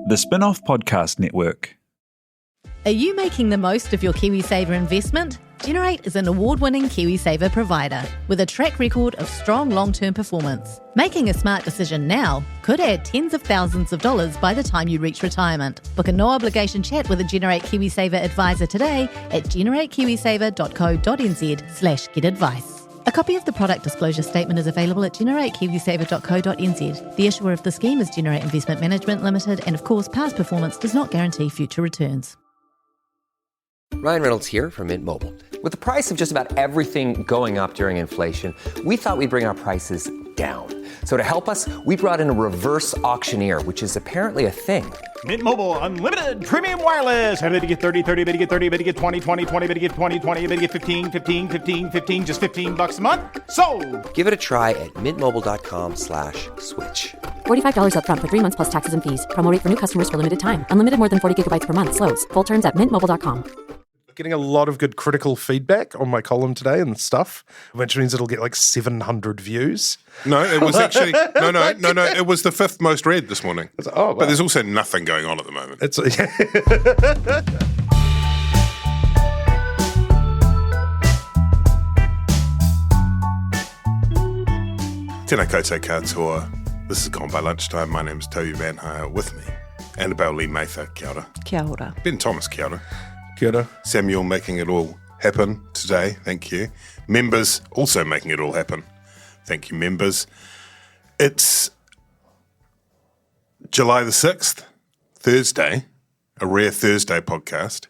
The Spin-off Podcast Network. Are you making the most of your KiwiSaver investment? Generate is an award-winning KiwiSaver provider with a track record of strong long-term performance. Making a smart decision now could add tens of thousands of dollars by the time you reach retirement. Book a no-obligation chat with a Generate KiwiSaver advisor today at generatekiwisaver.co.nz/get-advice. A copy of the product disclosure statement is available at generatekiwisaver.co.nz. The issuer of the scheme is Generate Investment Management Limited, and of course, past performance does not guarantee future returns. Ryan Reynolds here from Mint Mobile. With the price of just about everything going up during inflation, we thought we'd bring our prices down. So to help us, we brought in a reverse auctioneer, which is apparently a thing. Mint Mobile Unlimited Premium Wireless. How to get 30, 30, bit to get 30, bit to get 20, 20, 20, bit to get 20, 20, bit to get 15, 15, 15, 15, just $15 a month? Sold! Give it a try at mintmobile.com/switch. $45 up front for 3 months plus taxes and fees. Promo rate for new customers for limited time. Unlimited more than 40 gigabytes per month. Slows full terms at mintmobile.com. Getting a lot of good critical feedback on my column today and stuff, which means it'll get like 700 views. No, it was actually no. It was the 5th most read this morning. Oh, wow. But there's also nothing going on at the moment. It's Tēnā koutou katoa. This is Gone by Lunchtime. My name is Toby Manhire. With me, Annabelle Lee-Mather. Kia ora. Kia ora. Ben Thomas. Kia ora. Kia ora. Samuel making it all happen today. Thank you. Members also making it all happen. Thank you, members. It's July the 6th, Thursday, a rare Thursday podcast.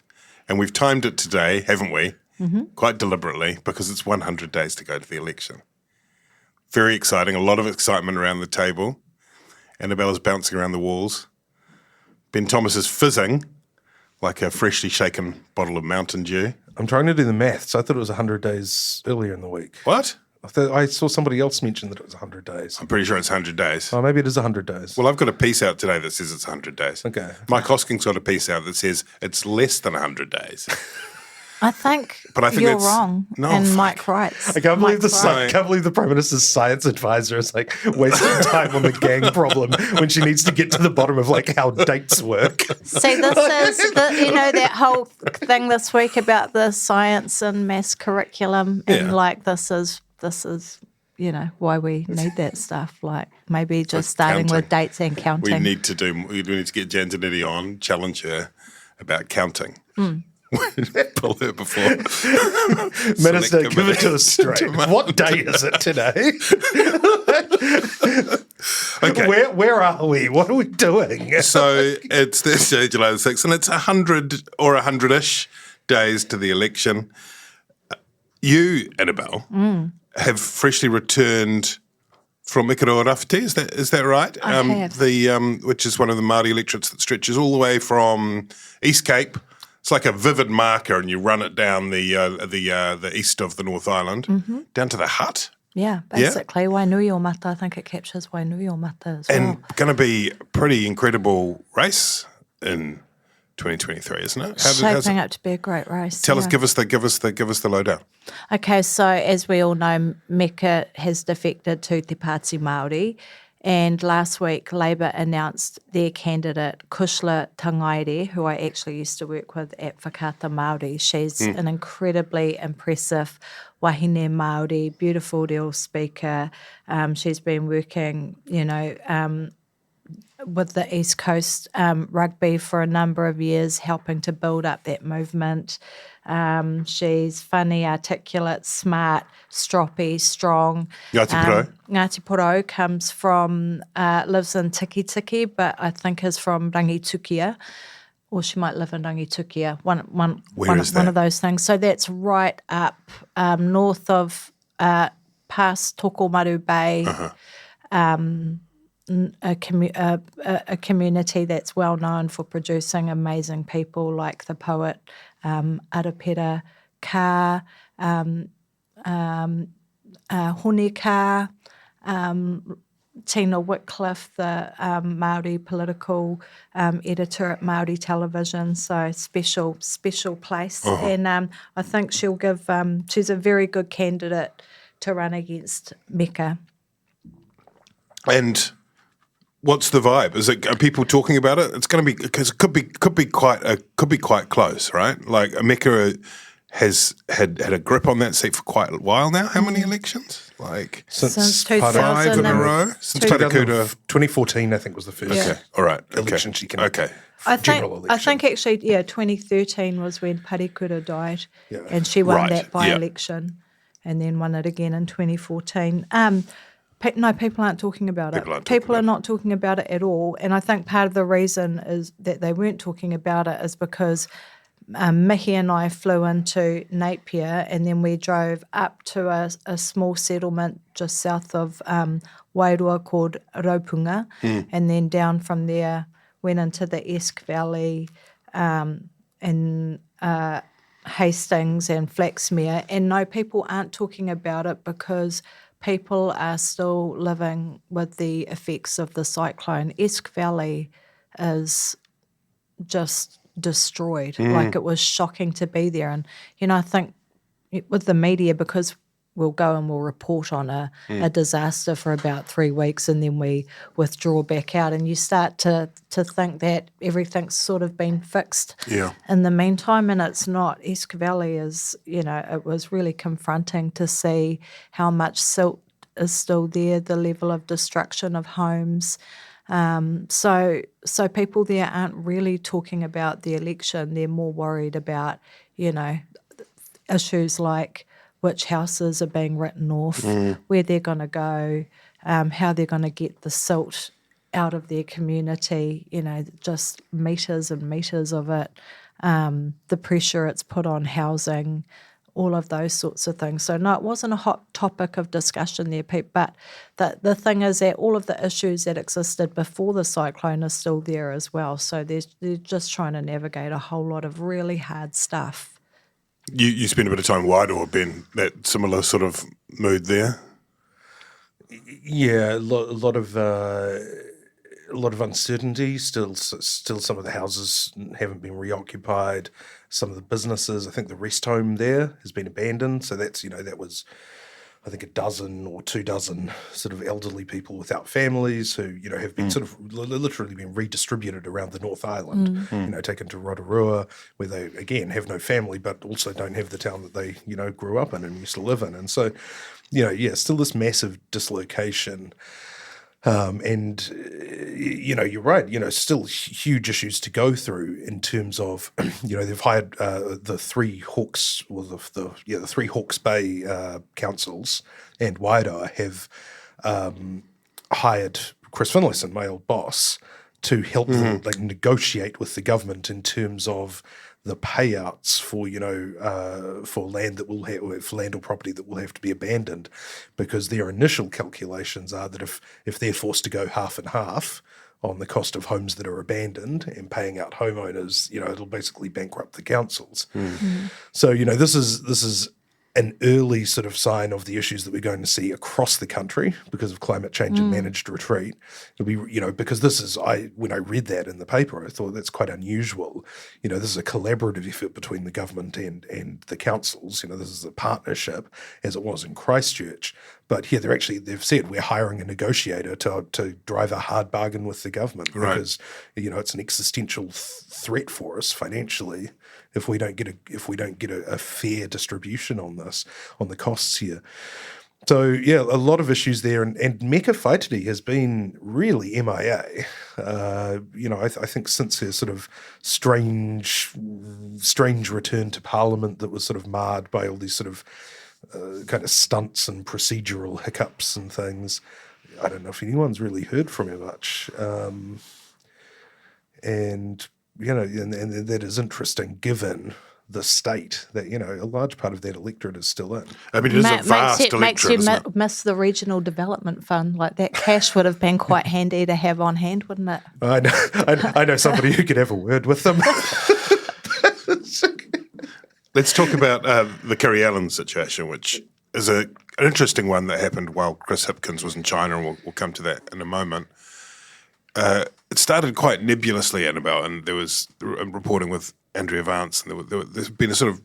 And we've timed it today, haven't we? Mm-hmm. Quite deliberately, because it's 100 days to go to the election. Very exciting. A lot of excitement around the table. Annabella's bouncing around the walls. Ben Thomas is fizzing like a freshly shaken bottle of Mountain Dew. I'm trying to do the maths. I thought it was 100 days earlier in the week. What? I saw somebody else mention that it was 100 days. I'm pretty sure it's 100 days. Oh, maybe it is 100 days. Well, I've got a piece out today that says it's 100 days. Okay. Mike Hosking's got a piece out that says it's less than 100 days. I think you're wrong. No, and fuck. Mike writes. I can't believe the Prime Minister's science advisor is like wasting time on the gang problem when she needs to get to the bottom of like how dates work. See, this is that whole thing this week about the science and maths curriculum, and like this is why we need that stuff. Like maybe just starting counting. with dates and counting. We need to get Janzanetti on, challenge her about counting. Pull her before. Minister, give it to us straight. What day is it today? Okay. Where are we? What are we doing? So it's Thursday, July the 6th, and it's 100 or 100-ish days to the election. You, Annabelle, have freshly returned from Ikaroa-Rāwhiti, is that right? I have. Which is one of the Māori electorates that stretches all the way from East Cape. It's like a vivid marker, and you run it down the east of the North Island, down to the hut. Yeah, basically. Yeah? Wainuiomata, I think it captures Wainuiomata as well. And going to be a pretty incredible race in 2023, isn't it? Shaping up to be a great race. Tell us, give us the lowdown. Okay, so as we all know, Meka has defected to Te Pāti Māori. And last week, Labour announced their candidate, Kushla Tangaire, who I actually used to work with at Whakaata Māori. She's an incredibly impressive wahine Māori, beautiful reo speaker. She's been working, with the East Coast rugby for a number of years, helping to build up that movement. She's funny, articulate, smart, stroppy, strong. Ngāti Porou. Ngāti Porou comes from, lives in Tiki, but I think is from Rangitukia, or she might live in Rangitukia, one of those things. So that's right up north of, past Tokomaru Bay, a community that's well known for producing amazing people like the poet Arapera Ka, Honika, Tina Whitcliffe, the Māori political editor at Māori Television, so special place. And I think she'll give, she's a very good candidate to run against Meka. And What's the vibe? Are people talking about it? It's going to be because it could be quite close, right? Like Meka has had a grip on that seat for quite a while now. How many elections? Like Since 5 in a row since Tarakura. 2014, I think, was the first. Okay, all right. Election she can. Okay. I think actually, 2013 was when Parikura died, and she won that by-election, and then won it again in 2014. No, people aren't talking about it. People are not talking about it at all, and I think part of the reason is that they weren't talking about it is because Mihi and I flew into Napier, and then we drove up to a small settlement just south of Wairua called Raupunga, and then down from there went into the Esk Valley and Hastings and Flaxmere. And no, people aren't talking about it because people are still living with the effects of the cyclone. Esk Valley is just destroyed. Like, it was shocking to be there. And, I think with the media, because we'll go and we'll report on a disaster for about 3 weeks and then we withdraw back out, and you start to think that everything's sort of been fixed in the meantime, and it's not. Esk Valley is, it was really confronting to see how much silt is still there, the level of destruction of homes. So people there aren't really talking about the election. They're more worried about, issues like which houses are being written off, where they're going to go, how they're going to get the silt out of their community, just meters and meters of it, the pressure it's put on housing, all of those sorts of things. So no, it wasn't a hot topic of discussion there, Pete, but the thing is that all of the issues that existed before the cyclone are still there as well. So they're just trying to navigate a whole lot of really hard stuff. You spent a bit of time wide, or been that similar sort of mood there? Yeah, a lot of uncertainty. Still, some of the houses haven't been reoccupied. Some of the businesses, I think the rest home there has been abandoned. So that's that was, I think, 12 or 24 sort of elderly people without families who have been sort of literally been redistributed around the North Island. Taken to Rotorua, where they again have no family, but also don't have the town that they grew up in and used to live in. And so, still this massive dislocation. And you're right. Still huge issues to go through in terms of they've hired the three Hawke's, the three Hawke's Bay councils and Wairoa have hired Chris Finlayson, my old boss, to help them negotiate with the government in terms of the payouts for land that will have, for land or property that will have to be abandoned, because their initial calculations are that if they're forced to go half and half on the cost of homes that are abandoned and paying out homeowners, it'll basically bankrupt the councils. So this is an early sort of sign of the issues that we're going to see across the country because of climate change and managed retreat. It'll be, because this is, when I read that in the paper, I thought that's quite unusual. This is a collaborative effort between the government and the councils. This is a partnership, as it was in Christchurch. But here they've said we're hiring a negotiator to drive a hard bargain with the government because it's an existential threat for us financially if we don't get a fair distribution on the costs here. So a lot of issues there, and Meka Whaitiri has been really MIA. I think since her sort of strange return to Parliament that was sort of marred by all these sort of kind of stunts and procedural hiccups and things. I don't know if anyone's really heard from her much. And that is interesting given the state that, a large part of that electorate is still in. I mean, it is a vast electorate, makes you isn't it? miss the regional development fund. Like, that cash would have been quite handy to have on hand, wouldn't it? I know somebody who could have a word with them. Let's talk about the Kiri Allan situation, which is an interesting one that happened while Chris Hipkins was in China, and we'll come to that in a moment. It started quite nebulously, Annabelle, and there was reporting with Andrea Vance, and there's been a sort of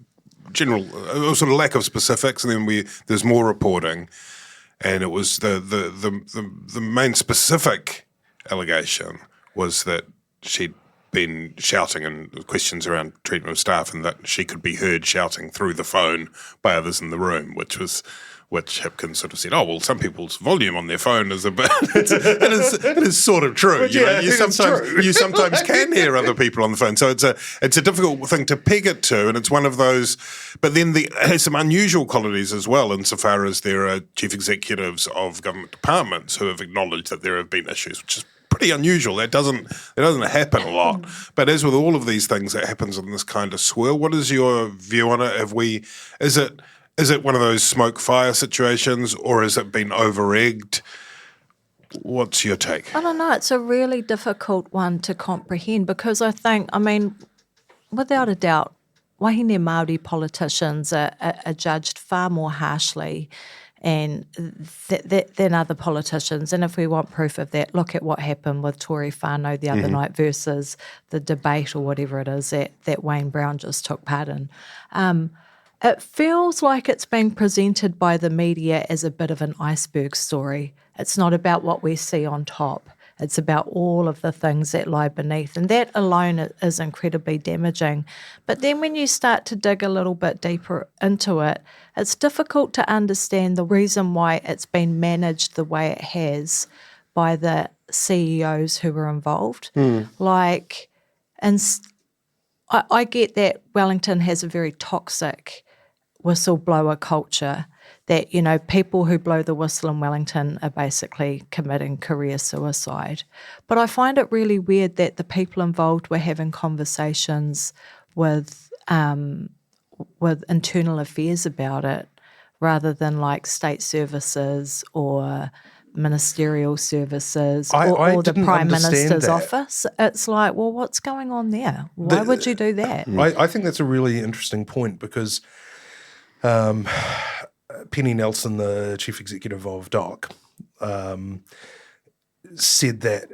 general sort of lack of specifics, and then there's more reporting, and it was the main specific allegation was that she'd been shouting and questions around treatment of staff, and that she could be heard shouting through the phone by others in the room, which Hipkins sort of said, oh, well, some people's volume on their phone is a bit... it is sort of true. You sometimes can hear other people on the phone. So it's a difficult thing to peg it to, and it's one of those... But then it has some unusual qualities as well, insofar as there are chief executives of government departments who have acknowledged that there have been issues, which is pretty unusual. It doesn't happen a lot. But as with all of these things that happens in this kind of swirl, what is your view on it? Is it one of those smoke fire situations, or has it been over-egged? What's your take? I don't know. It's a really difficult one to comprehend because without a doubt, wahine Māori politicians are judged far more harshly than other politicians. And if we want proof of that, look at what happened with Tory whānau the other night versus the debate or whatever it is that Wayne Brown just took part in. It feels like it's being presented by the media as a bit of an iceberg story. It's not about what we see on top. It's about all of the things that lie beneath. And that alone is incredibly damaging. But then when you start to dig a little bit deeper into it, it's difficult to understand the reason why it's been managed the way it has by the CEOs who were involved. I get that Wellington has a very toxic whistleblower culture, that, people who blow the whistle in Wellington are basically committing career suicide. But I find it really weird that the people involved were having conversations with internal affairs about it, rather than like state services or ministerial services or the Prime Minister's office. It's like, well, what's going on there? Why would you do that? I think that's a really interesting point because Penny Nelson, the chief executive of DOC, said that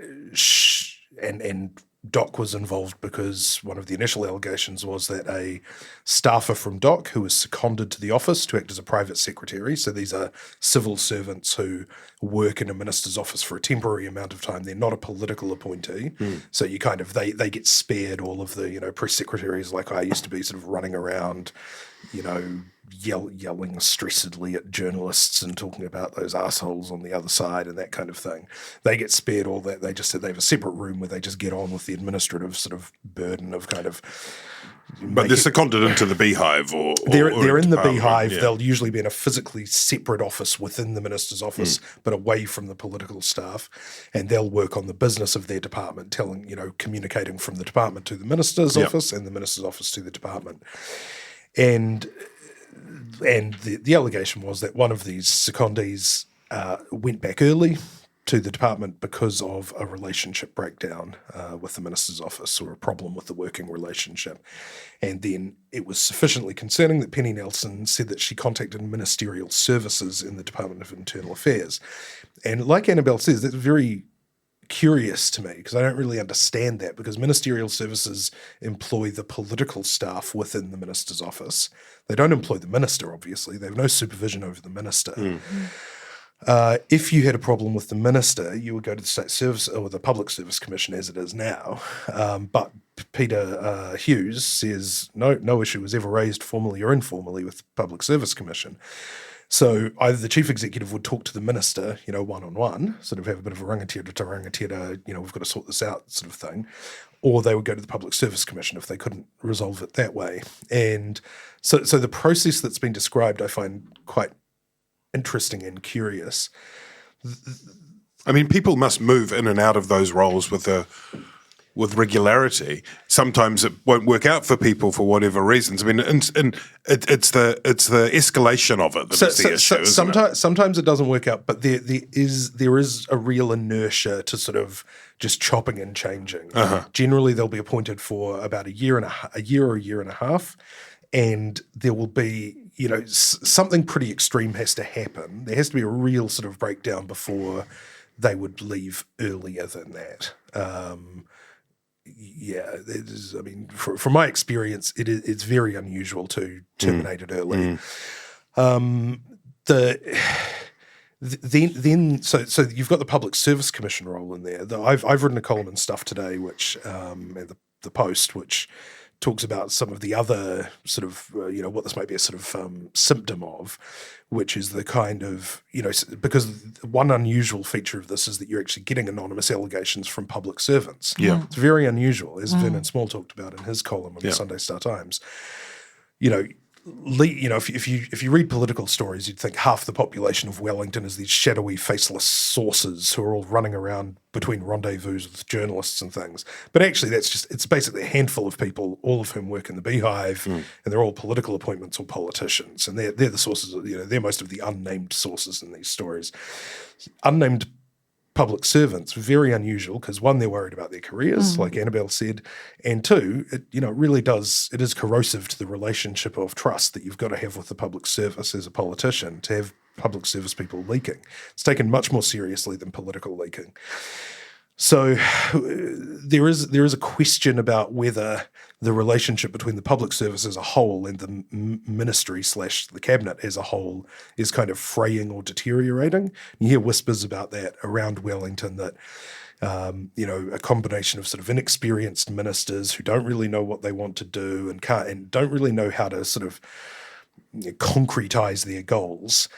and DOC was involved because one of the initial allegations was that a staffer from DOC who was seconded to the office to act as a private secretary, so these are civil servants who work in a minister's office for a temporary amount of time. They're not a political appointee, so you kind of they get spared all of the press secretaries like I used to be, sort of running around, yelling stressedly at journalists and talking about those assholes on the other side and that kind of thing. They get spared all that. They just said they have a separate room where they just get on with the administrative sort of burden of kind of... But they're seconded into the beehive or they're in the beehive. Yeah. They'll usually be in a physically separate office within the minister's office, but away from the political staff, and they'll work on the business of their department, communicating from the department to the minister's office and the minister's office to the department. And the allegation was that one of these secondees went back early to the department because of a relationship breakdown with the minister's office, or a problem with the working relationship. And then it was sufficiently concerning that Penny Nelson said that she contacted ministerial services in the Department of Internal Affairs. And like Annabelle says, that's very curious to me because I don't really understand that, because ministerial services employ the political staff within the minister's office. They don't employ the minister, obviously. They have no supervision over the minister. If you had a problem with the minister, you would go to the State Service or the Public Service Commission as it is now. But Peter Hughes says no issue was ever raised formally or informally with the Public Service Commission. So either the chief executive would talk to the minister, one-on-one, sort of have a bit of a rangatira to rangatira, we've got to sort this out sort of thing, or they would go to the Public Service Commission if they couldn't resolve it that way. And so the process that's been described I find quite interesting and curious. I mean, people must move in and out of those roles with regularity. Sometimes it won't work out for people for whatever reasons. I mean, it's the escalation of it that's the issue. Sometimes it doesn't work out, but there is a real inertia to sort of just chopping and changing. Generally, they'll be appointed for about a year or a year and a half, and there will be something pretty extreme has to happen. There has to be a real sort of breakdown before they would leave earlier than that. From my experience, it's very unusual to terminate it early. So you've got the Public Service Commission role in there. I've written a column and stuff today, which at the Post, which talks about some of the other sort of what this might be a sort of symptom of, which is the kind of because one unusual feature of this is that you're actually getting anonymous allegations from public servants. Yeah, it's very unusual, as Vernon Small talked about in his column in the Sunday Star Times. If you read political stories, you'd think half the population of Wellington is these shadowy, faceless sources who are all running around between rendezvous with journalists and things. But actually, it's basically a handful of people, all of whom work in the beehive, and they're all political appointments or politicians. And they're the sources, they're most of the unnamed sources in these stories. Unnamed public servants, very unusual because one, they're worried about their careers, like Annabelle said, and two, it is corrosive to the relationship of trust that you've got to have with the public service as a politician to have public service people leaking. It's taken much more seriously than political leaking. So there is a question about whether the relationship between the public service as a whole and the ministry / the cabinet as a whole is kind of fraying or deteriorating. You hear whispers about that around Wellington that, a combination of sort of inexperienced ministers who don't really know what they want to do and don't really know how to sort of concretize their goals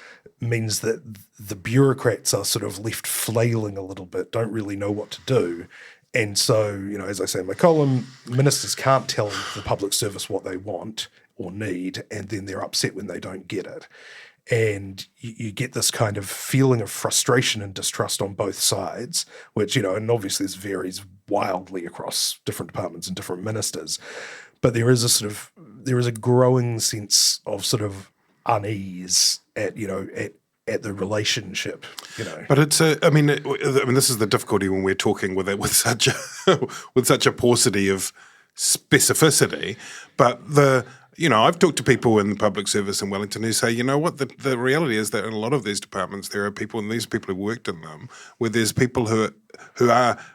means that the bureaucrats are sort of left flailing a little bit, don't really know what to do. And so, as I say in my column, ministers can't tell the public service what they want or need, and then they're upset when they don't get it. And you get this kind of feeling of frustration and distrust on both sides, which, and obviously this varies wildly across different departments and different ministers. But there is a growing sense of sort of unease at the relationship, But it's this is the difficulty when we're talking with such a paucity of specificity. But I've talked to people in the public service in Wellington who say, the reality is that in a lot of these departments there are people, and these people who worked in them, where there's people who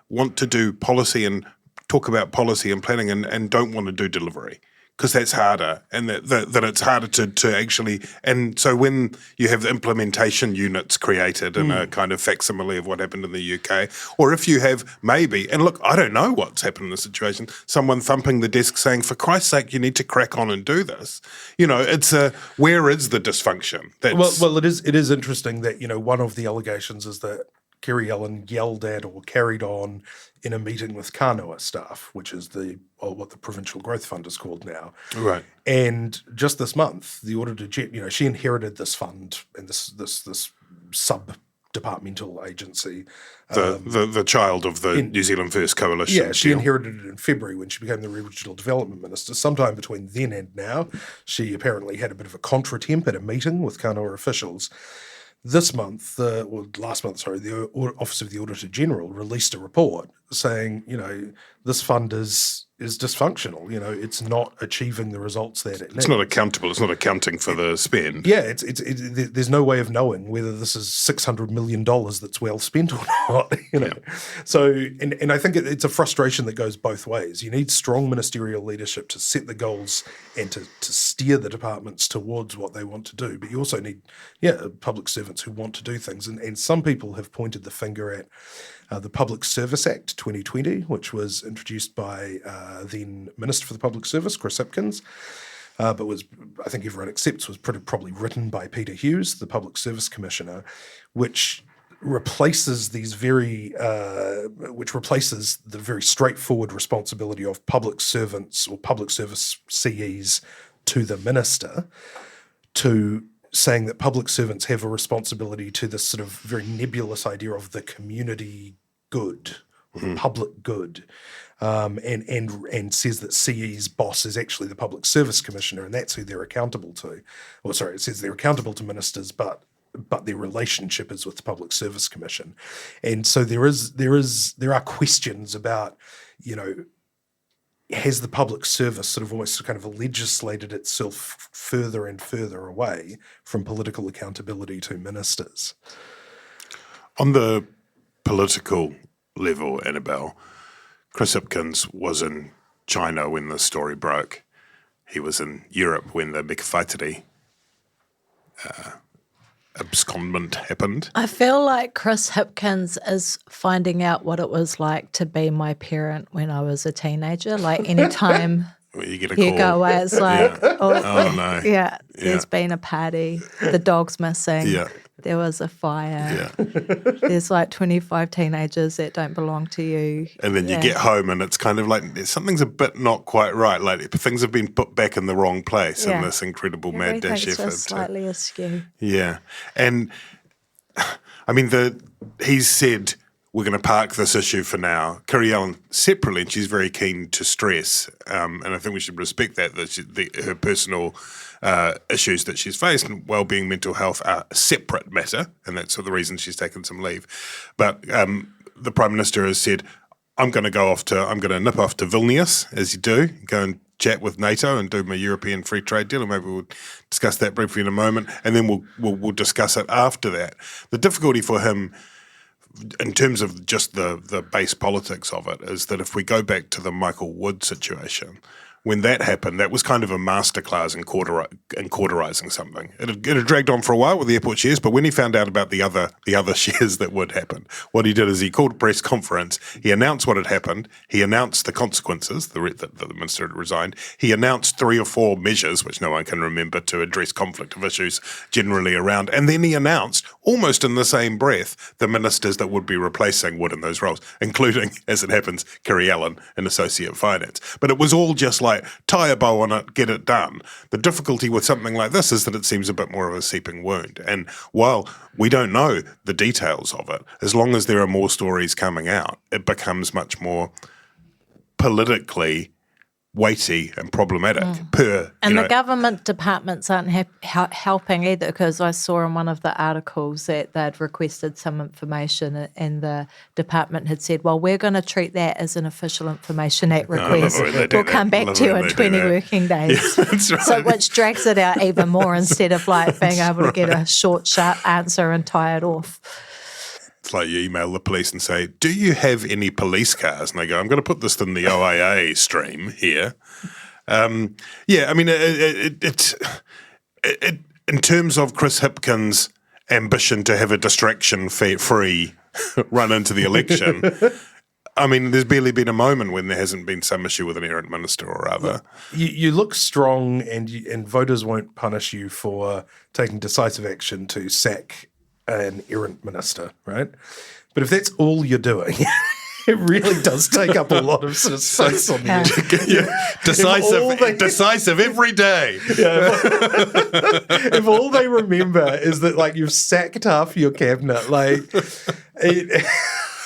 want to do policy and talk about policy and planning and don't want to do delivery because that's harder, and that it's harder to actually. And so when you have the implementation units created in a kind of facsimile of what happened in the UK, or if you have maybe, and look, I don't know what's happened in this situation, someone thumping the desk saying, for Christ's sake, you need to crack on and do this. It's where is the dysfunction? Well, it is interesting that, one of the allegations is that Kiri Allan yelled at or carried on in a meeting with Kānoa staff, which is what the Provincial Growth Fund is called now. Right. And just this month, the Auditor, she inherited this fund and this sub-departmental agency. The child of the New Zealand First Coalition. Yeah, she inherited it in February when she became the Regional Development Minister. Sometime between then and now, she apparently had a bit of a contre-temp at a meeting with Kānoa officials. This month, the Office of the Auditor General released a report saying, this fund is dysfunctional. It's not achieving the results that it needs. It's not accountable. It's not accounting for the spend. Yeah, there's no way of knowing whether this is $600 million that's well spent or not. Yeah. So, and I think it's a frustration that goes both ways. You need strong ministerial leadership to set the goals and to steer the departments towards what they want to do. But you also need, public servants who want to do things. And some people have pointed the finger at the Public Service Act 2020, which was introduced by then Minister for the Public Service, Chris Hipkins, but was, I think everyone accepts, was probably written by Peter Hughes, the Public Service Commissioner, which replaces the very straightforward responsibility of public servants or public service CEs to the minister, to saying that public servants have a responsibility to this sort of very nebulous idea of the community good, or the public good, and says that CE's boss is actually the Public Service Commissioner, and that's who they're accountable to. It says they're accountable to ministers, but their relationship is with the Public Service Commission, and so there are questions about, has the public service sort of almost kind of legislated itself further and further away from political accountability to ministers? On the political level, Annabelle, Chris Hipkins was in China when the story broke. He was in Europe when the Mike Hosking abscondment happened. I feel like Chris Hipkins is finding out what it was like to be my parent when I was a teenager. Like anytime You get a you call. go away, it's like, Oh, no. Yeah, there's Yeah. been a party, the dog's missing, Yeah. there was a fire, Yeah. there's like 25 teenagers that don't belong to you. And then you Yeah. get home and it's kind of like something's a bit not quite right. Like things have been put back in the wrong place in this incredible mad dash Everything's effort. just slightly askew. Yeah. And I mean, he's said we're going to park this issue for now. Kiri Allan separately, and she's very keen to stress, and I think we should respect that her personal issues that she's faced and well-being, mental health are a separate matter, and that's the reason she's taken some leave. But the Prime Minister has said, I'm going to nip off to Vilnius, as you do, go and chat with Nato and do my European free trade deal, and maybe we'll discuss that briefly in a moment, and then we'll discuss it after that. The difficulty for him, in terms of just the base politics of it, is that if we go back to the Michael Wood situation, when that happened, that was kind of a masterclass in cauterizing something. It had dragged on for a while with the airport shares, but when he found out about the other shares that would happen, what he did is he called a press conference. He announced what had happened. He announced the consequences, that the minister had resigned. He announced 3 or 4 measures, which no one can remember, to address conflict of issues generally around. And then he announced, almost in the same breath, the ministers that would be replacing Wood in those roles, including, as it happens, Kiri Allan in Associate Finance. But it was all just like, tie a bow on it, get it done. The difficulty with something like this is that it seems a bit more of a seeping wound. And while we don't know the details of it, as long as there are more stories coming out, it becomes much more politically weighty and problematic And the government departments aren't helping either, because I saw in one of the articles that they'd requested some information and the department had said, well, we're going to treat that as an official Information Act request. We'll come back to you in 20 working days. Yeah, that's right. So which drags it out even more instead of like being able to get a short, sharp answer and tie it off. It's like you email the police and say, do you have any police cars? And they go, I'm going to put this in the OIA stream here. Yeah, I mean, it in terms of Chris Hipkins' ambition to have a distraction-free run into the election, I mean, there's barely been a moment when there hasn't been some issue with an errant minister or other. You look strong, and voters won't punish you for taking decisive action to sack an errant minister, right? But if that's all you're doing, it really does take up a lot of sort of space on the Decisive every day. If all they remember is that, like, you've sacked half your cabinet, like...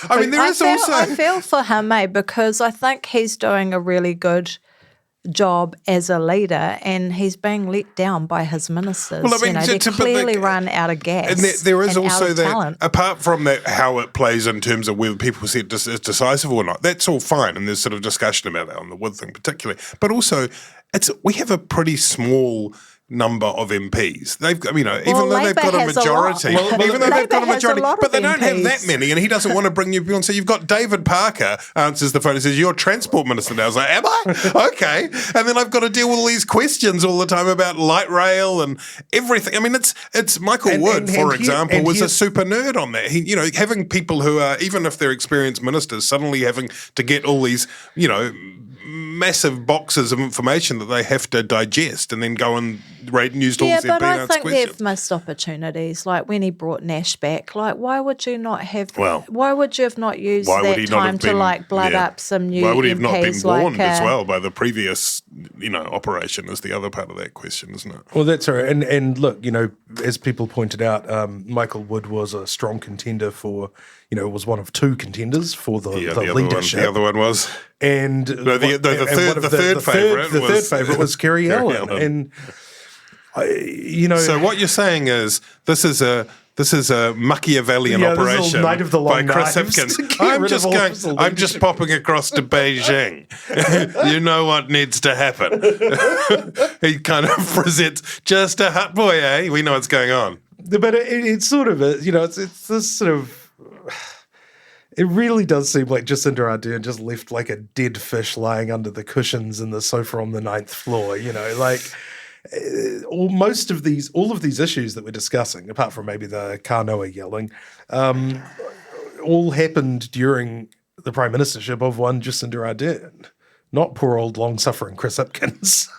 I mean, I feel for him, because I think he's doing a really good job as a leader, and he's being let down by his ministers. Well, I mean, they clearly run out of gas. And there is and also out of that, talent. apart from that, how it plays in terms of whether people see it as decisive or not, that's all fine. And there's sort of discussion about that on the Wood thing particularly. But also, we have a pretty small number of MPs. They've, even though they've got a majority, but they don't have that many, and he doesn't want to bring new people on. So you've got David Parker answers the phone and says, "You're Transport Minister now." I was like, "Am I?" Okay. And then I've got to deal with all these questions all the time about light rail and everything. I mean, it's Michael Wood, for example, was a super nerd on that. He, having people who are, even if they're experienced ministers, suddenly having to get all these, massive boxes of information that they have to digest and then go and read news talks. Yeah, but I think they've missed opportunities. Like when he brought Nash back, like why would you not have? Well, why would you have not used that time to blood up some new? Why would he have not been MPs, warned as well by the previous, operation? Is the other part of that question, isn't it? Well, that's right. And look, as people pointed out, Michael Wood was a strong contender for. Was one of 2 contenders for the leadership. The other one was, and the third favourite was Kiri Allan. And so what you're saying is this is a Machiavellian operation Night of the Long by Chris Knives Hipkins. I'm just popping across to Beijing. You know what needs to happen. He kind of presents just a hut boy, eh? We know what's going on. But it's sort of it's this sort of. It really does seem like Jacinda Ardern just left like a dead fish lying under the cushions in the sofa on the 9th floor, all of these issues that we're discussing, apart from maybe the Kanoa yelling, all happened during the prime ministership of one Jacinda Ardern, not poor old long-suffering Chris Hipkins.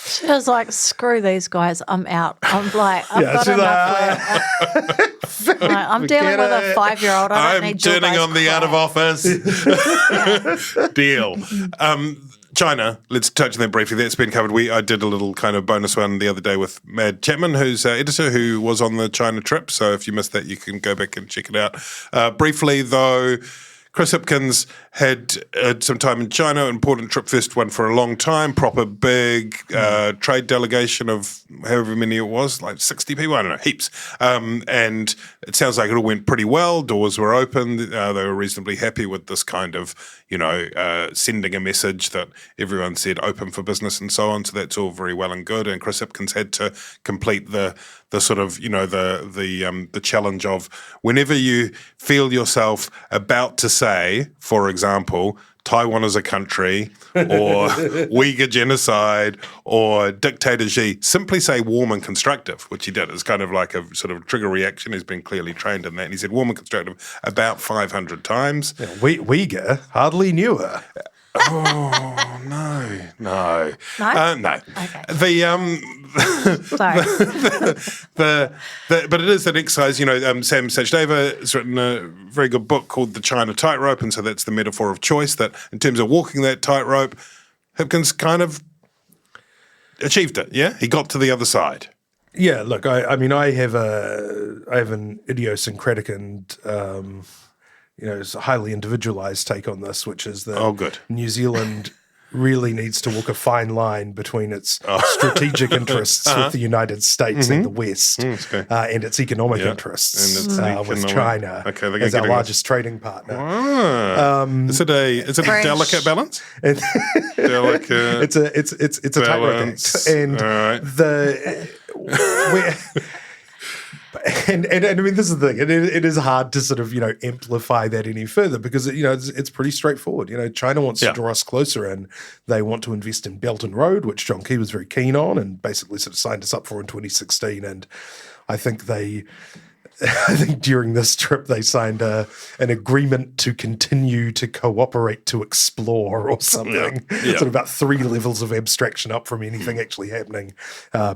She was like, screw these guys, I'm out. I'm like, I've got enough work. I'm dealing with a 5-year-old. I don't need your turning guys' on the out of office. Deal. China, let's touch on that briefly. That's been covered. I did a little kind of bonus one the other day with Mad Chapman, who's our editor, who was on the China trip. So if you missed that, you can go back and check it out. Briefly, though, Chris Hipkins had some time in China, important trip, first one for a long time, proper big trade delegation of however many it was, like 60 people, I don't know, heaps. And it sounds like it all went pretty well. Doors were open. They were reasonably happy with this kind of, sending a message that everyone said open for business and so on. So that's all very well and good. And Chris Hipkins had to complete the sort of, the challenge of whenever you feel yourself about to say, for example, Taiwan is a country, or Uyghur genocide, or dictator Xi, simply say warm and constructive, which he did. It's kind of like a sort of trigger reaction. He's been clearly trained in that. And he said warm and constructive about 500 times. Yeah, Uyghur hardly knew her. Oh, no. No? No. Okay. Sorry. But it is an exercise, Sam Sachdeva has written a very good book called The China Tightrope, and so that's the metaphor of choice, that in terms of walking that tightrope, Hipkins kind of achieved it, yeah? He got to the other side. Yeah, look, I have an idiosyncratic and it's a highly individualized take on this, which is that New Zealand really needs to walk a fine line between its strategic interests with the United States and the West and its economic interests with China as our largest trading partner. Is it a delicate balance? It's a tightrope act. And And I mean, this is the thing. It is hard to sort of, amplify that any further because, it's pretty straightforward. China wants to draw us closer and they want to invest in Belt and Road, which John Key was very keen on and basically sort of signed us up for in 2016. And I think during this trip they signed an agreement to continue to cooperate to explore or something. Sort of about 3 levels of abstraction up from anything actually happening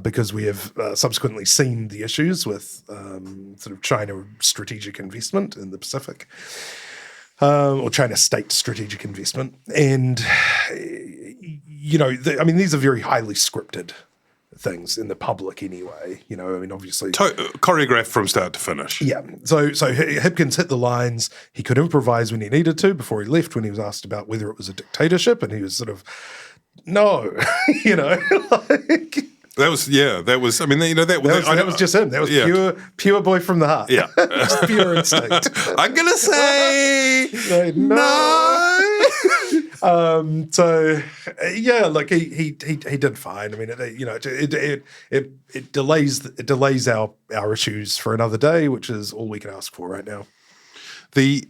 because we have subsequently seen the issues with sort of China strategic investment in the Pacific or China state strategic investment. And, these are very highly scripted things in the public anyway, obviously. Choreographed from start to finish. Yeah. So Hipkins hit the lines. He could improvise when he needed to before he left when he was asked about whether it was a dictatorship, and he was sort of, no, That was just him. That was pure boy from the heart. Yeah. Just pure instinct. I'm going to say no. He did fine. I mean, it delays our issues for another day, which is all we can ask for right now. The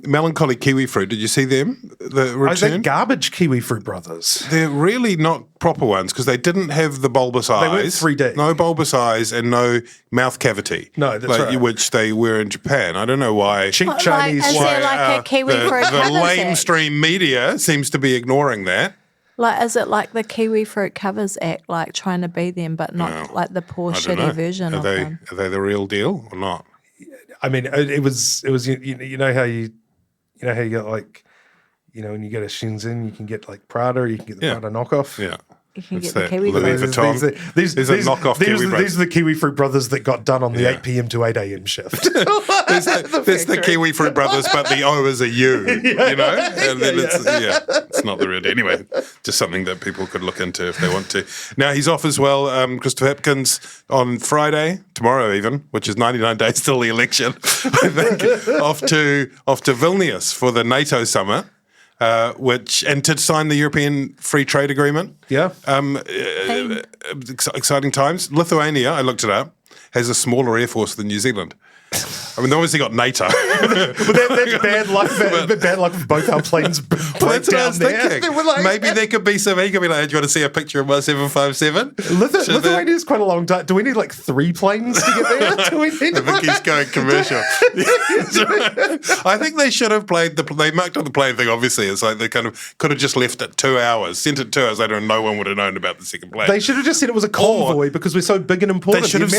melancholy kiwi fruit, did you see them? The return? I think garbage kiwi fruit brothers. They're really not proper ones because they didn't have the bulbous eyes. They weren't 3D. No bulbous eyes and no mouth cavity. No, that's right. Which they were in Japan. I don't know why. Cheap Chinese. Is there like a kiwi fruit the covers lamestream media seems to be ignoring that. Like, is it like the Kiwi Fruit Covers Act, like trying to be them, but not like the poor shitty version of them? Are they the real deal or not? I mean, it was you know how you get like, when you get a Shenzhen, you can get like Prada, you can get the Prada knockoff. Yeah. You can get the Kiwi Louis Vuitton. These are knockoff Kiwi brothers. These are the Kiwi Fruit brothers that got done on the 8 p.m. to 8 a.m. shift. There's the Kiwi Fruit brothers, but the O is a U, And then it's not the real deal. Anyway, just something that people could look into if they want to. Now, he's off as well, Christopher Hipkins, on Friday, tomorrow even, which is 99 days till the election, I think, off to Vilnius for the Nato summit. And to sign the European Free Trade Agreement. Yeah. Exciting times. Lithuania, I looked it up, has a smaller air force than New Zealand. I mean, they obviously got NATO. But that's bad luck. Bad luck with both our planes. That's what I was thinking. Maybe there could be some. He could be like, "Do you want to see a picture of my 757?" Lithuania is quite a long time. Do we need like 3 planes to get there? Do we need? I think he's going commercial. I think they should have played they marked on the plane thing. Obviously, it's like they kind of could have just left it 2 hours, sent it 2 hours later, and no one would have known about the second plane. They should have just said it was a convoy because we're so big and important. They should have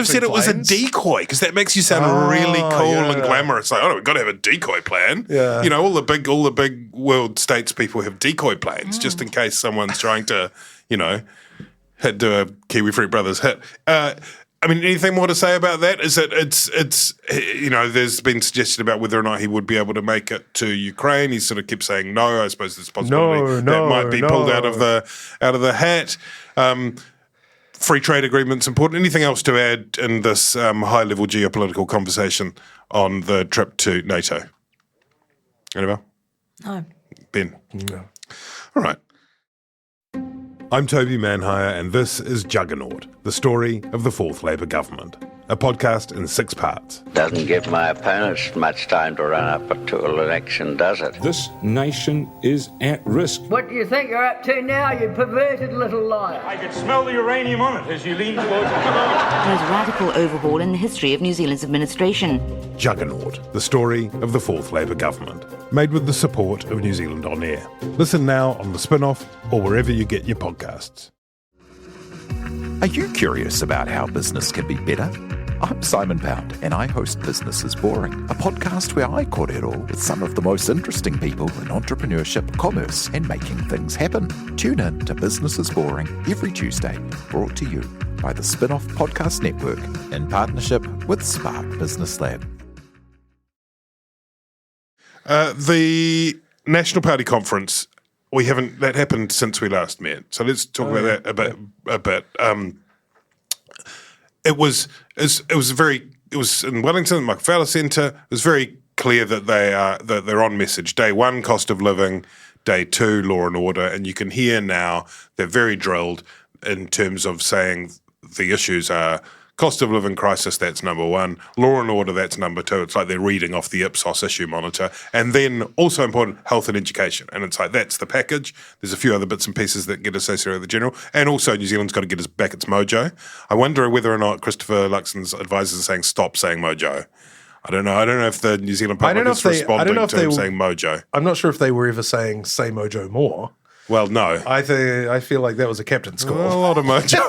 said it was a decoy because that makes you sound really cool and glamorous. Like, we've got to have a decoy plan. Yeah. You know, all the big world states people have decoy planes just in case someone's trying to, do a Kiwi Fruit Brothers hit. I mean, anything more to say about that? Is that it's there's been suggestion about whether or not he would be able to make it to Ukraine. He sort of kept saying no. I suppose there's a possibility that might be pulled out of the hat. Free trade agreement's important. Anything else to add in this high-level geopolitical conversation on the trip to NATO? Annabelle? No. Ben? No. All right. I'm Toby Manhire, and this is Juggernaut, the story of the fourth Labour government, a podcast in 6 parts. Doesn't give my opponents much time to run up to an election, does it? This nation is at risk. What do you think you're up to now, you perverted little liar? I could smell the uranium on it as you lean towards it. There's a radical overhaul in the history of New Zealand's administration. Juggernaut, the story of the fourth Labour government, made with the support of New Zealand On Air. Listen now on the Spin-Off or wherever you get your podcasts. Are you curious about how business can be better? I'm Simon Pound, and I host Business is Boring, a podcast where I kōrero with some of the most interesting people in entrepreneurship, commerce, and making things happen. Tune in to Business is Boring every Tuesday, brought to you by the Spin-Off Podcast Network in partnership with Spark Business Lab. The National Party conference, that happened since we last met. So let's talk about that a bit. It was in Wellington, Mike Hosking Centre. It was very clear that they're on message. Day 1, cost of living. Day 2, law and order. And you can hear now they're very drilled in terms of saying the issues are cost of living crisis, that's number 1. Law and order, that's number 2. It's like they're reading off the Ipsos issue monitor. And then also important, health and education. And it's like, that's the package. There's a few other bits and pieces that get associated with the general. And also New Zealand's got to get back its mojo. I wonder whether or not Christopher Luxon's advisors are saying, stop saying mojo. I don't know. I don't know if the New Zealand public is responding to him saying mojo. I'm not sure if they were ever saying, say mojo more. Well, no. I feel like that was a captain's call. A lot of mojo.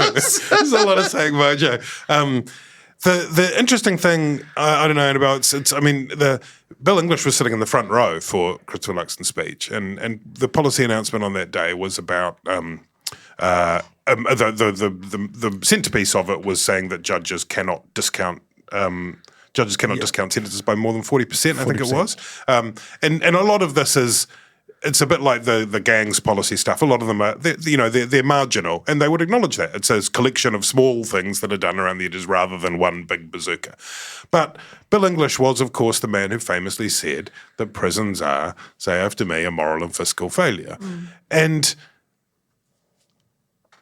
There's a lot of saying mojo. The interesting thing, I don't know, Annabelle, Bill English was sitting in the front row for Christopher Luxon's speech, and the policy announcement on that day was about the centerpiece of it was saying that judges cannot discount sentences by more than 40%, I think it was. And a lot of this is, it's a bit like the gangs policy stuff. A lot of them are, they're marginal, and they would acknowledge that. It's a collection of small things that are done around the edges rather than one big bazooka. But Bill English was, of course, the man who famously said that prisons are, say after me, a moral and fiscal failure. And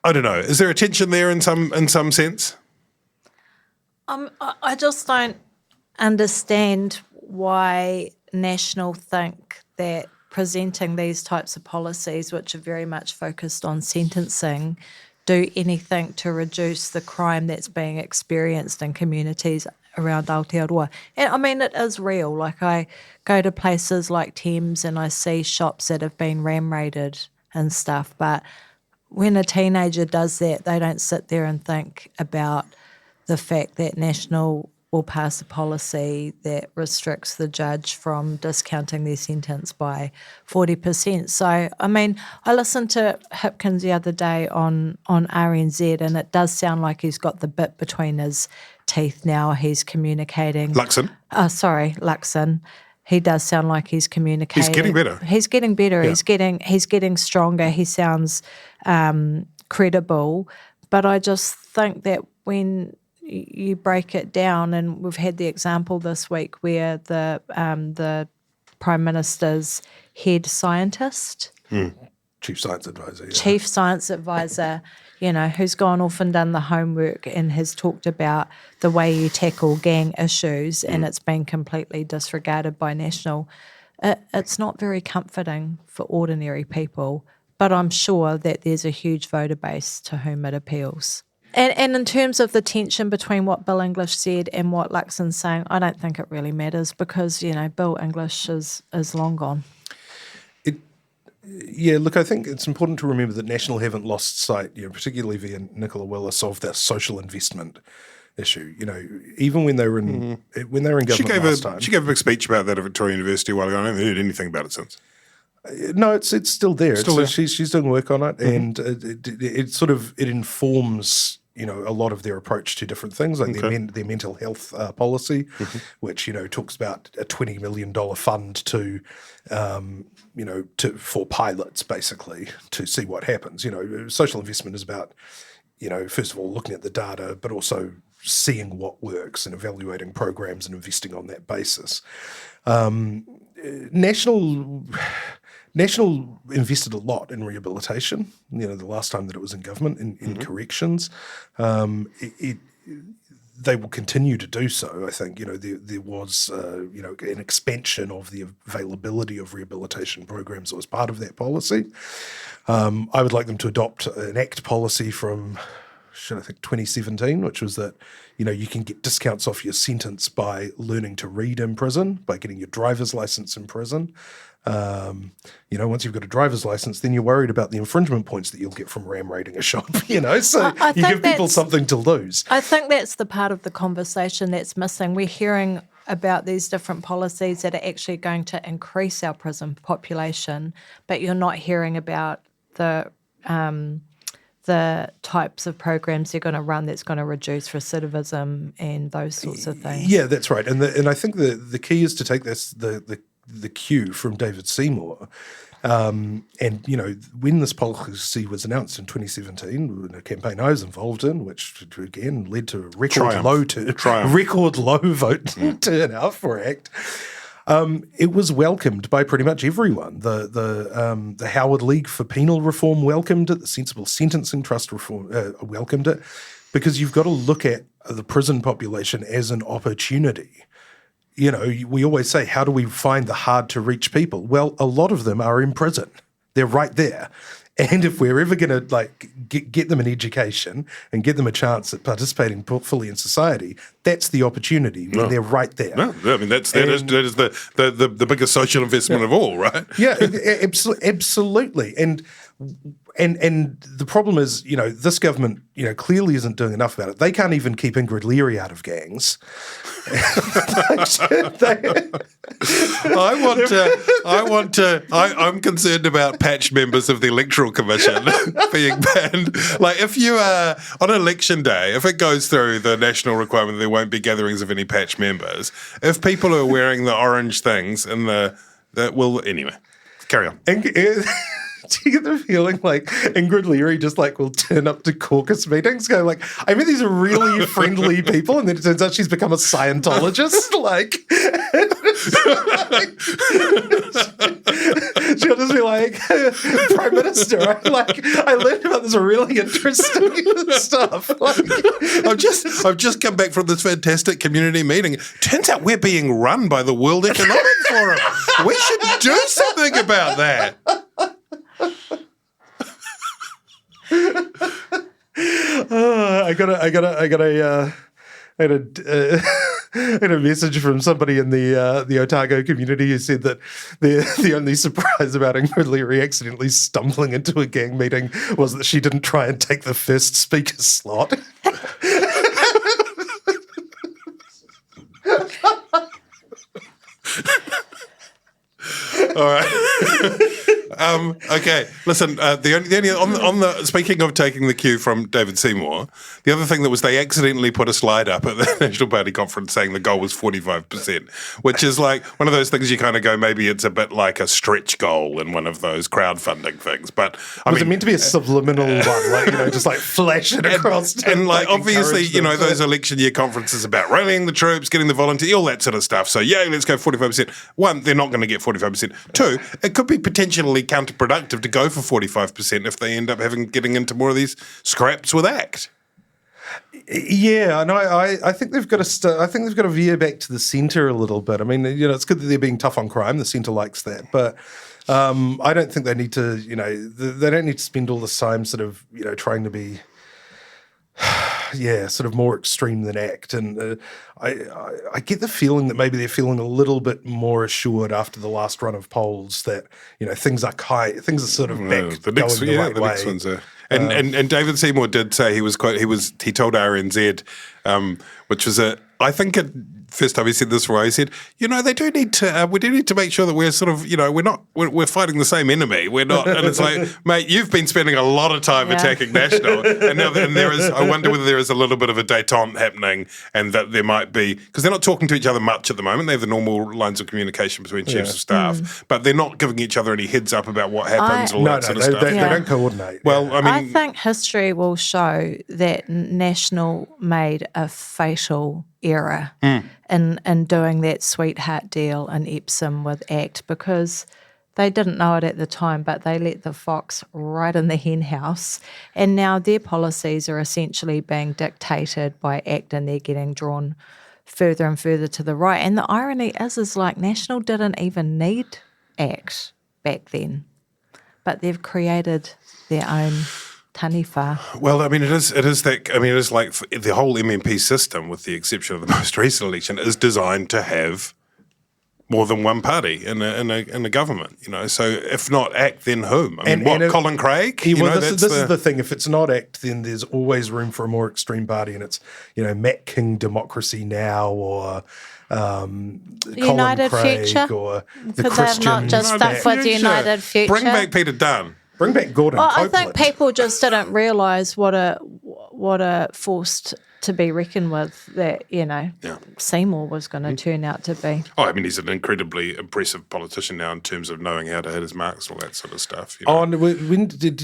I don't know, is there a tension there in some sense? I just don't understand why National think that presenting these types of policies, which are very much focused on sentencing, do anything to reduce the crime that's being experienced in communities around Aotearoa. And it is real. Like, I go to places like Thames and I see shops that have been ram-raided and stuff, but when a teenager does that, they don't sit there and think about the fact that National will pass a policy that restricts the judge from discounting their sentence by 40%. So, I listened to Hipkins the other day on RNZ, and it does sound like he's got the bit between his teeth now. He's communicating. Luxon. Luxon. He does sound like he's communicating. He's getting better. He's getting better. Yeah. He's getting stronger. He sounds credible. But I just think that when you break it down, and we've had the example this week where the Prime Minister's head scientist Chief Science Advisor. Yeah. Chief Science Advisor, who's gone off and done the homework and has talked about the way you tackle gang issues, and it's been completely disregarded by National. It's not very comforting for ordinary people, but I'm sure that there's a huge voter base to whom it appeals. And in terms of the tension between what Bill English said and what Luxon's saying, I don't think it really matters because, Bill English is long gone. Yeah, look, I think it's important to remember that National haven't lost sight, particularly via Nicola Willis, of that social investment issue. Even when they were in government last time, she gave a big speech about that at Victoria University a while ago. I haven't heard anything about it since. No, it's still there. Still there. She's doing work on it, and it informs a lot of their approach to different things, like their mental health policy, which talks about a $20 million fund to for pilots, basically, to see what happens. Social investment is about first of all looking at the data, but also seeing what works and evaluating programs and investing on that basis. National invested a lot in rehabilitation, the last time that it was in government, in corrections. They will continue to do so. I think, there was, an expansion of the availability of rehabilitation programs that was part of that policy. I would like them to adopt an ACT policy from, 2017, which was that, you can get discounts off your sentence by learning to read in prison, by getting your driver's license in prison. Once you've got a driver's license, then you're worried about the infringement points that you'll get from ram raiding a shop, so I you give people something to lose. I think that's the part of the conversation that's missing. We're hearing about these different policies that are actually going to increase our prison population, but you're not hearing about the types of programs they're going to run that's going to reduce recidivism and those sorts of things. Yeah, that's right. And I think the key is to take the cue from David Seymour. And, when this policy was announced in 2017, in a campaign I was involved in, which again led to a record low vote turnout for ACT, it was welcomed by pretty much everyone. The Howard League for Penal Reform welcomed it. The Sensible Sentencing Trust Reform welcomed it, because you've got to look at the prison population as an opportunity. We always say, how do we find the hard-to-reach people? Well, a lot of them are in prison. They're right there. And if we're ever going to get them an education and get them a chance at participating fully in society, that's the opportunity when they're right there. No, I mean that is the biggest social investment of all, right? Yeah, absolutely. And the problem is, this government, clearly isn't doing enough about it. They can't even keep Ingrid Leary out of gangs. I'm concerned about patch members of the Electoral Commission being banned. If you are on election day, if it goes through the national requirement that there won't be gatherings of any patch members, if people are wearing the orange things and anyway, carry on. Do you get the feeling like Ingrid Leary just will turn up to caucus meetings, go I meet these really friendly people, and then it turns out she's become a Scientologist? She'll just be like, Prime Minister, I learned about this really interesting stuff. I've just come back from this fantastic community meeting. Turns out we're being run by the World Economic Forum. We should do something about that. I had a message from somebody in the Otago community who said that the only surprise about Ingrid Leary accidentally stumbling into a gang meeting was that she didn't try and take the first speaker's slot. All right. Okay. Listen. Speaking of taking the cue from David Seymour, the other thing that was they accidentally put a slide up at the National Party conference saying the goal was 45%, which is one of those things you kind of go, maybe it's a bit like a stretch goal in one of those crowdfunding things. But was it meant to be a subliminal one, just flash it across? And obviously, those election year conferences about rallying the troops, getting the volunteers, all that sort of stuff. So let's go 45%. One, they're not going to get 45%. Two, it could be potentially counterproductive to go for 45% if they end up getting into more of these scraps with ACT. Yeah, and I think they've got to I think they've got to veer back to the centre a little bit. I mean, it's good that they're being tough on crime. The centre likes that, but I don't think they need to. They don't need to spend all this time sort of trying to be. Yeah, sort of more extreme than ACT, and I get the feeling that maybe they're feeling a little bit more assured after the last run of polls that things are sort of back the next, going the right the way. next ones are. And David Seymour did say he told RNZ, which was I think first time he said this right, he said, they do need to, we do need to make sure that we're sort of, we're fighting the same enemy. We're not, and it's like, mate, you've been spending a lot of time attacking National, and now there is, I wonder whether there is a little bit of a détente happening, and that there might be, because they're not talking to each other much at the moment. They have the normal lines of communication between chiefs of staff, but they're not giving each other any heads up about what happens, all that sort of stuff. They don't coordinate. Well, I think history will show that National made a fatal error in doing that sweetheart deal in Epsom with ACT, because they didn't know it at the time, but they let the fox right in the hen house, and now their policies are essentially being dictated by ACT, and they're getting drawn further and further to the right. And the irony is like National didn't even need ACT back then, but they've created their own taniwha. Well, I mean, it is like the whole MMP system, with the exception of the most recent election, is designed to have more than one party in a government. So if not ACT, then whom? I mean, Colin Craig? This is the thing. If it's not ACT, then there's always room for a more extreme party, and it's Matt King Democracy Now, or United Colin Craig, Future, or the because Christian. they're not just stuck with United Future. Bring back Peter Dunn. Bring back Gordon Copeland. I think Copeland. people just didn't realise what a force to be reckoned with that Seymour was going to turn out to be. Oh, I mean, he's an incredibly impressive politician now in terms of knowing how to hit his marks and all that sort of stuff. Oh, and when did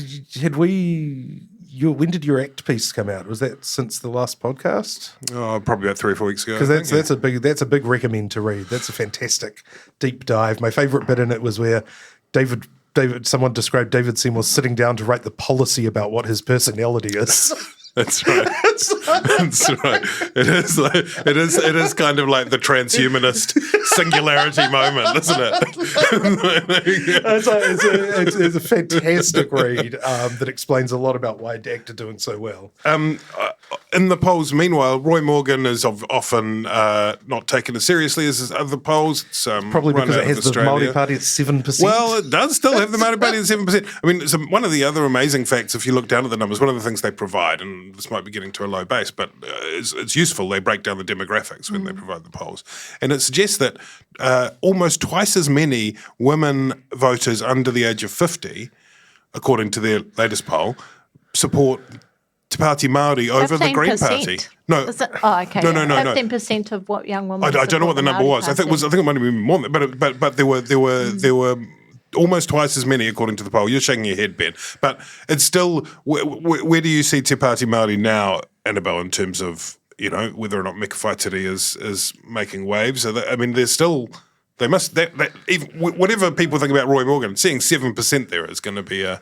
your ACT piece come out? Was that since the last podcast? Oh, probably about 3 or 4 weeks ago. Because that's a big recommend to read. That's a fantastic deep dive. My favourite bit in it was where someone described David Seymour sitting down to write the policy about what his personality is. That's right. That's right. It is kind of like the transhumanist singularity moment, isn't it? It's a fantastic read that explains a lot about why ACT are doing so well. In the polls, meanwhile, Roy Morgan is often not taken as seriously as other polls. It's, probably because it has the Māori Party at 7%. Well, it does still have the Māori Party at 7%. I mean, one of the other amazing facts, if you look down at the numbers, one of the things they provide, and this might be getting to a low base, but it's useful. They break down the demographics when they provide the polls. And it suggests that almost twice as many women voters under the age of 50, according to their latest poll, support Te Pāti Māori over the Green Party. No. Is it? Oh, okay. No. 15% of what young women I don't know what the number was. I think it might have been more than that, but there were almost twice as many, according to the poll. You're shaking your head, Ben. But it's still, where do you see Te Pāti Māori now, Annabelle, in terms of, whether or not Mika Whaitiri is making waves? I mean, there's still, they must, even, whatever people think about Roy Morgan, seeing 7% there is going to be a...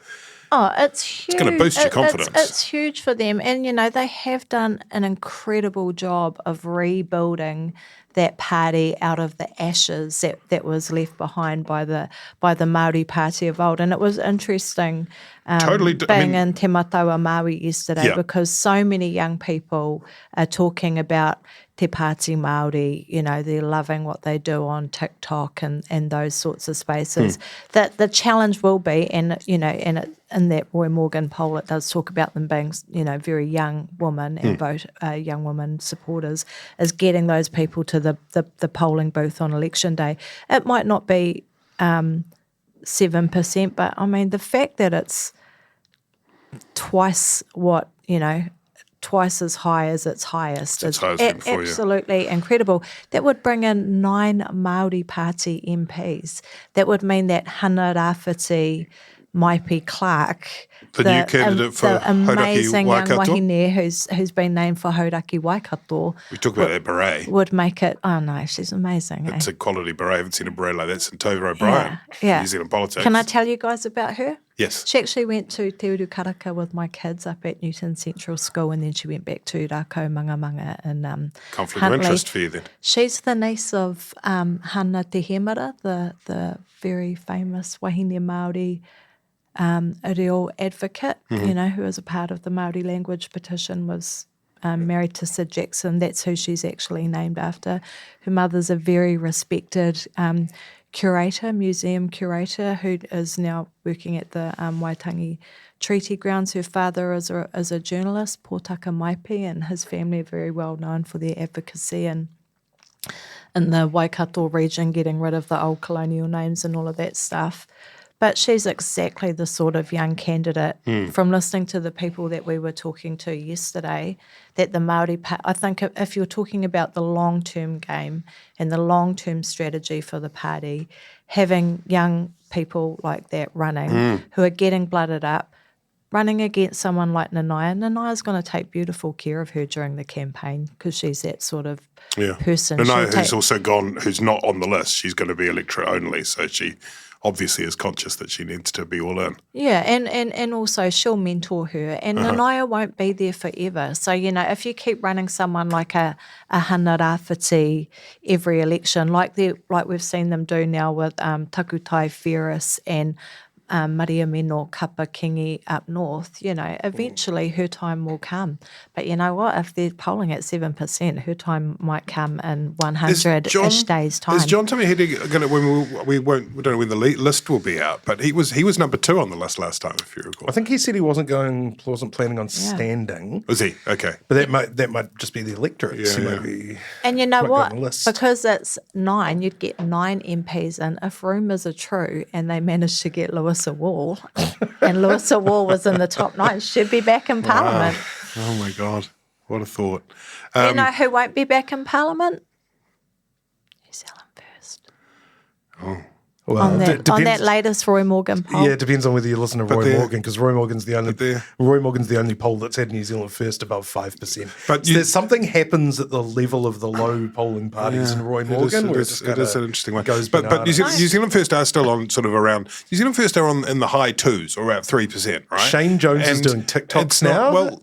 Oh, it's huge. It's going to boost your confidence. It's huge for them. And, they have done an incredible job of rebuilding that party out of the ashes that was left behind by the Māori Party of old. And it was interesting being in Te Mataua Māui yesterday because so many young people are talking about Te Pāti Māori, they're loving what they do on TikTok and those sorts of spaces. That the challenge will be, and in that Roy Morgan poll, it does talk about them being, very young women and young women supporters, is getting those people to the polling booth on election day. It might not be 7%, but I mean the fact that it's twice what twice as high as its highest is absolutely incredible. That would bring in 9 Māori Party MPs. That would mean that Ikaroa-Rāwhiti, Maipi Clark, the new candidate for the amazing young Hauraki wahine who's been named for Hauraki Waikato. We talk about that beret. Would make it, oh no, she's amazing. It's a quality beret. I haven't seen a beret like that since Toby O'Brien. Yeah. New Zealand politics. Can I tell you guys about her? Yes. She actually went to Te Uru Karaka with my kids up at Newton Central School, and then she went back to Rākau Mangamanga in Conflict Huntly. of interest for you then. She's the niece of Hana Te Hemara, the very famous wahine Māori reo advocate, who was a part of the Māori language petition, was married to Sid Jackson. That's who she's actually named after. Her mother's a very respected museum curator, who is now working at the Waitangi Treaty Grounds. Her father is a journalist, Pōtaka Maipi, and his family are very well known for their advocacy in the Waikato region, getting rid of the old colonial names and all of that stuff. But she's exactly the sort of young candidate, from listening to the people that we were talking to yesterday, that the Māori, I think if you're talking about the long-term game and the long-term strategy for the party, having young people like that running, who are getting blooded up, running against someone like Nanaya's going to take beautiful care of her during the campaign, because she's that sort of person. Nanaya, who's also gone, who's not on the list, she's going to be electorate only, so she obviously is conscious that she needs to be all in. Yeah, and also she'll mentor her, and Nanaya won't be there forever. So, if you keep running someone like a Hana Rāwhiti every election, like we've seen them do now with Takutai Ferris and Maria Mino Kapa Kingi up north, eventually her time will come. But you know what? If they're polling at 7%, her time might come in 100-ish days' time. Is John Tommy Heading going to, we don't know when the list will be out, but he was number 2 on the list last time, if you recall. I think he said he wasn't planning on standing. Was he? Okay. But that might just be the electorate. Yeah, so maybe and you know what? Because it's 9, you'd get 9 MPs in. If rumours are true and they managed to get Lewis Wall, and Lewis Wall was in the top 9, she'd be back in Parliament. Oh my God, what a thought. You know who won't be back in Parliament? New Zealand First. Oh. Well, on that latest Roy Morgan poll. Yeah, it depends on whether you listen to Roy Morgan, because Roy Morgan's the only poll that's had New Zealand First above 5%. But there's something happens at the level of the low polling parties in Roy Morgan. It is an interesting one. But New Zealand First are still on sort of around. New Zealand First are in the high 2s, or about 3%, right? Shane Jones is doing TikToks now.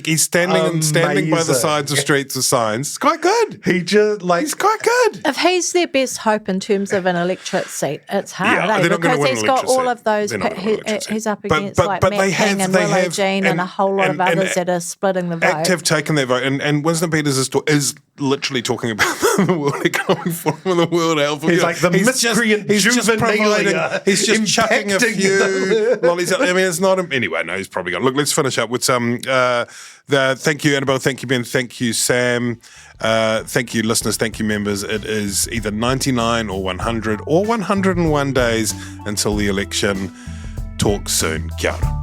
He's standing by the sides of streets with signs. It's quite good. He's quite good. If he's their best hope in terms of an electorate seat, it's hard, because he's got all of those. He's up against Matt King and Willow Jean and a whole lot of others that are splitting the vote. ACT have taken their vote, and Winston Peters is literally talking about the World Economic Forum and the World Health. He's like the miscreant juvenile. He's just chucking a few lollies out. I mean, it's not anyway. No, he's probably gone. Look, let's finish up with some. Thank you, Annabelle. Thank you, Ben. Thank you, Sam. Thank you, listeners. Thank you, members. It is either 99 or 100 or 101 days until the election. Talk soon. Kia ora.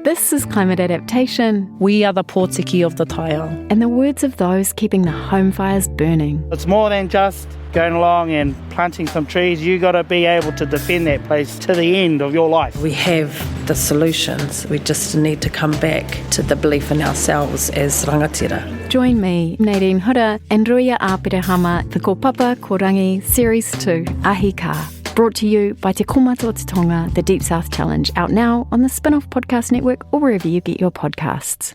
This is Climate Adaptation. We are the Pōtiki of the Taiao. And the words of those keeping the home fires burning. It's more than just going along and planting some trees. You got to be able to defend that place to the end of your life. We have the solutions. We just need to come back to the belief in ourselves as rangatira. Join me, Nadine Hura, and Ruia Āpirehama, the Kōpapa Korangi Series 2, Ahi Ka. Brought to you by Te Komata o Te Tonga, the Deep South Challenge, out now on the Spin-Off Podcast Network or wherever you get your podcasts.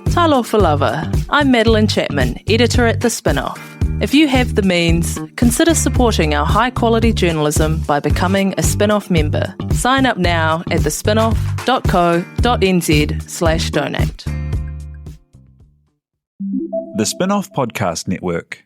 Talofa lover, I'm Madeline Chapman, editor at The Spin-Off. If you have the means, consider supporting our high-quality journalism by becoming a Spin-Off member. Sign up now at thespinoff.co.nz/donate. The Spin-Off Podcast Network.